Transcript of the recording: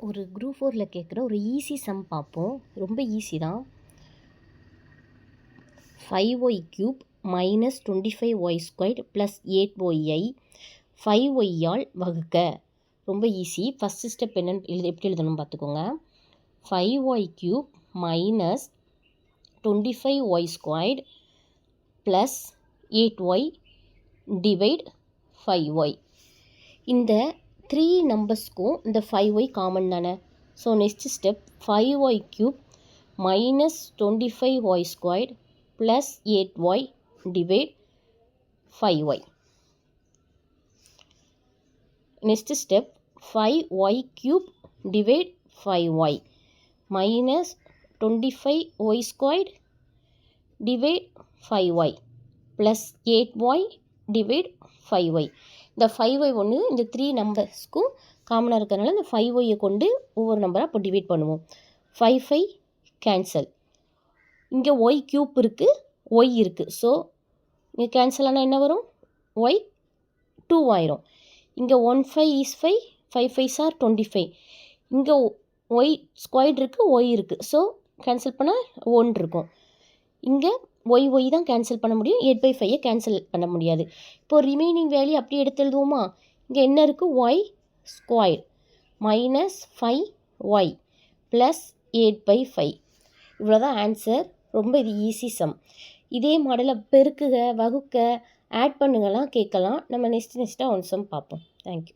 ஒரு குரூப் 4ல் கேட்குற ஒரு ஈஸி சம் பார்ப்போம். ரொம்ப ஈஸி தான். 5y³ minus 25y² plus 8y 5y all வகுக்க. ரொம்ப ஈஸி. ஃபஸ்ட்டு ஸ்டெப் என்னன்னு எப்படி எழுதணும் பார்த்துக்கோங்க. 5y³ minus 25y² plus 8y divide 5y. இந்த 3 நம்பர்ஸ்க்கும் இந்த 5y காமன் தானே. So next step 5y³ minus 25y² plus 8y divide 5y. Next step 5y³ divide 5y minus 25y² divide 5y plus 8y divide 5y. இந்த 5y ஒன்று இந்த 3 நம்பர்ஸ்க்கும் காமனாக இருக்கிறதுனால இந்த 5y கொண்டு ஒவ்வொரு நம்பராக இப்போ டிவைட் பண்ணுவோம். 5 கேன்சல். இங்கே y³ இருக்குது, y இருக்குது. ஸோ இங்கே கேன்சல் ஆனால் என்ன வரும்? y 2 ஆயிரும். இங்கே 1 5 is 5, 5 5s are 25. இங்கே y² இருக்குது, y இருக்குது. ஸோ கேன்சல் பண்ணால் 1 இருக்கும். இங்கே y தான் கேன்சல் பண்ண முடியும், 8/5 கேன்சல் பண்ண முடியாது. இப்போது ரிமைனிங் வேல்யூ அப்படியே எடுத்து எழுதுவோமா? இங்கே என்ன இருக்குது? y² minus 5y plus 8/5. இவ்வளோதான் ஆன்சர். ரொம்ப இது ஈஸி சம். இதே மாடலை பெருக்குக, வகுக்க, ஆட் பண்ணுங்கலாம் கேட்கலாம். நம்ம நெக்ஸ்ட்டாக ஒன் சம் பார்ப்போம். தேங்க்யூ.